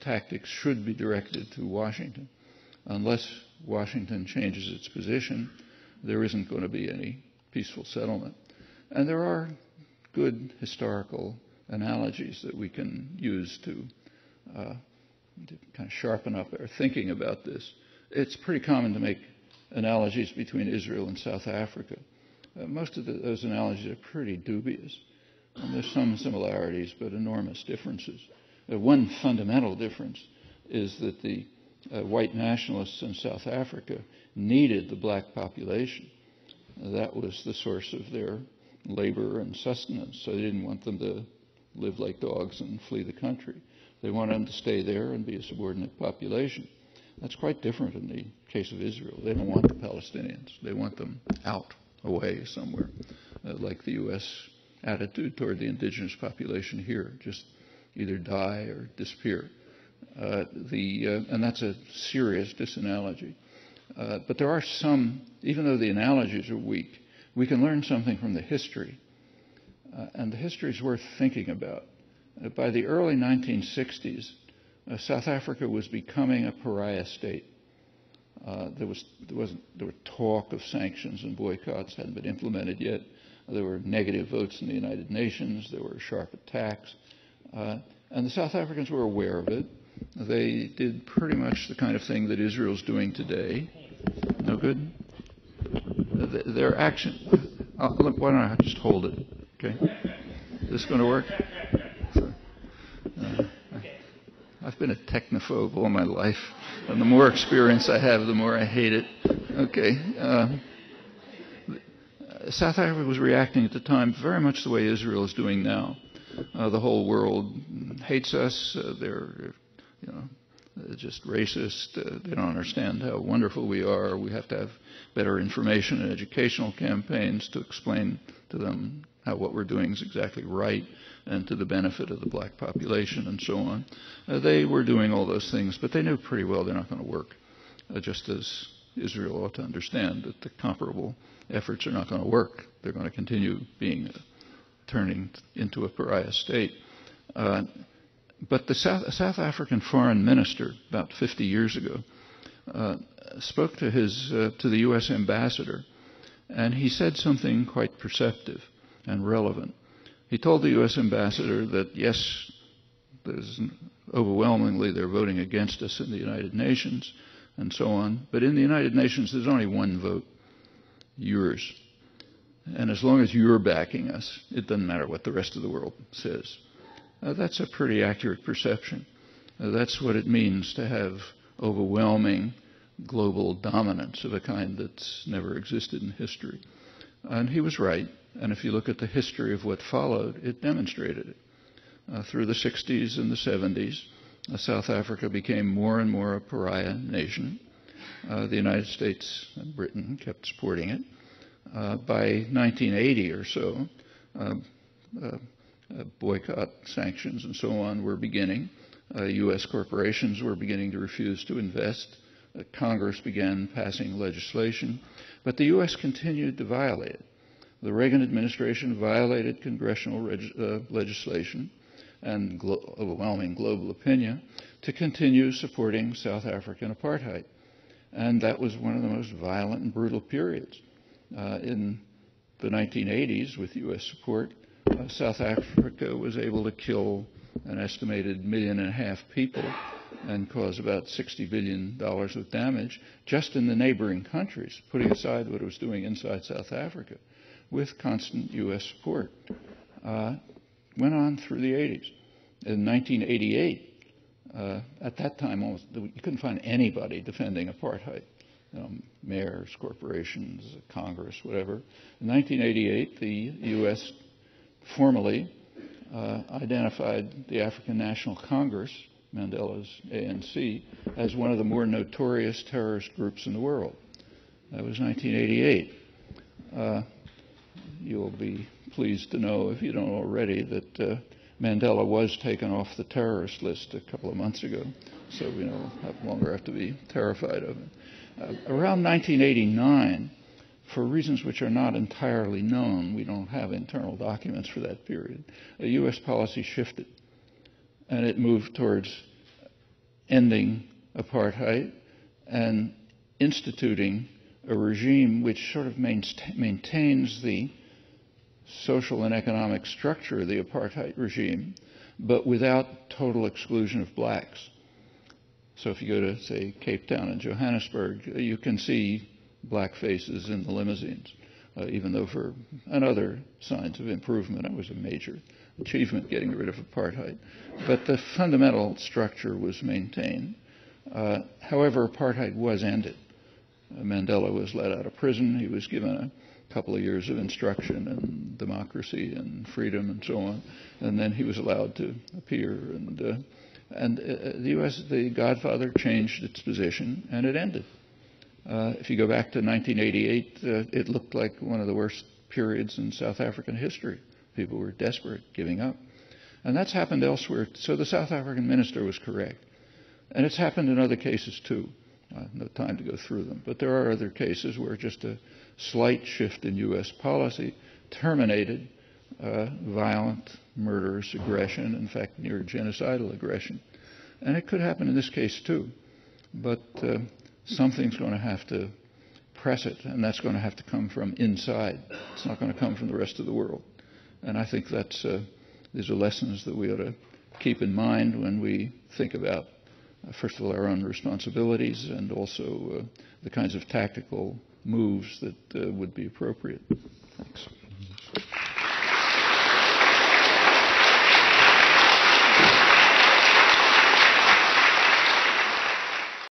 tactics should be directed to Washington. Unless Washington changes its position, there isn't going to be any peaceful settlement. And there are good historical analogies that we can use to kind of sharpen up our thinking about this. It's pretty common to make analogies between Israel and South Africa. Most of those analogies are pretty dubious. And there's some similarities, but enormous differences. One fundamental difference is that the white nationalists in South Africa needed the black population. That was the source of their labor and sustenance, so they didn't want them to live like dogs and flee the country. They wanted them to stay there and be a subordinate population. That's quite different in the case of Israel. They don't want the Palestinians. They want them out, away somewhere, like the U.S. attitude toward the indigenous population here, just either die or disappear. And that's a serious disanalogy. But there are some, even though the analogies are weak, we can learn something from the history. And the history is worth thinking about. By the early 1960s, South Africa was becoming a pariah state. There were talk of sanctions and boycotts, hadn't been implemented yet. There were negative votes in the United Nations. There were sharp attacks. And the South Africans were aware of it. They did pretty much the kind of thing that Israel's doing today. No good? Their action... look, why don't I just hold it? Okay? Is this going to work? I've been a technophobe all my life, and the more experience I have, the more I hate it. Okay. South Africa was reacting at the time very much the way Israel is doing now. The whole world hates us. They're just racist. They don't understand how wonderful we are. We have to have better information and educational campaigns to explain to them how what we're doing is exactly right and to the benefit of the black population and so on. They were doing all those things, but they knew pretty well they're not going to work, just as Israel ought to understand that the comparable efforts are not going to work. They're going to continue turning into a pariah state. But the South African foreign minister, about 50 years ago, spoke to the U.S. ambassador, and he said something quite perceptive and relevant. He told the U.S. ambassador that, yes, overwhelmingly they're voting against us in the United Nations and so on, but in the United Nations there's only one vote, yours. And as long as you're backing us, it doesn't matter what the rest of the world says. That's a pretty accurate perception. That's what it means to have overwhelming global dominance of a kind that's never existed in history. And he was right. And if you look at the history of what followed, it demonstrated it. Through the 60s and the 70s, South Africa became more and more a pariah nation. The United States and Britain kept supporting it. By 1980 or so, boycott, sanctions, and so on were beginning. U.S. corporations were beginning to refuse to invest. Congress began passing legislation. But the U.S. continued to violate it. The Reagan administration violated congressional legislation and overwhelming global opinion to continue supporting South African apartheid. And that was one of the most violent and brutal periods. In the 1980s, with U.S. support, South Africa was able to kill an estimated 1.5 million people and cause about $60 billion of damage just in the neighboring countries, putting aside what it was doing inside South Africa, with constant U.S. support. Went on through the 80s. In 1988, at that time, you couldn't find anybody defending apartheid. Mayors, corporations, Congress, whatever. In 1988, the U.S. formally identified the African National Congress, Mandela's ANC, as one of the more notorious terrorist groups in the world. That was 1988. You'll be pleased to know, if you don't already, that Mandela was taken off the terrorist list a couple of months ago, so we no longer have to be terrified of him. Around 1989, for reasons which are not entirely known, we don't have internal documents for that period, U.S. policy shifted, and it moved towards ending apartheid and instituting a regime which sort of maintains the social and economic structure of the apartheid regime, but without total exclusion of blacks. So if you go to, say, Cape Town and Johannesburg, you can see black faces in the limousines, even though and other signs of improvement. It was a major achievement getting rid of apartheid. But the fundamental structure was maintained. However, apartheid was ended. Mandela was let out of prison. He was given a couple of years of instruction in democracy and freedom and so on, and then he was allowed to appear. And the U.S., the Godfather, changed its position, and it ended. If you go back to 1988, it looked like one of the worst periods in South African history. People were desperate, giving up. And that's happened elsewhere. So the South African minister was correct. And it's happened in other cases, too. I have no time to go through them. But there are other cases where just a slight shift in U.S. policy terminated violent, murderous aggression, in fact, near genocidal aggression. And it could happen in this case, too. But something's going to have to press it, and that's going to have to come from inside. It's not going to come from the rest of the world. And I think these are lessons that we ought to keep in mind when we think about, first of all, our own responsibilities and also the kinds of tactical moves that would be appropriate. Thanks.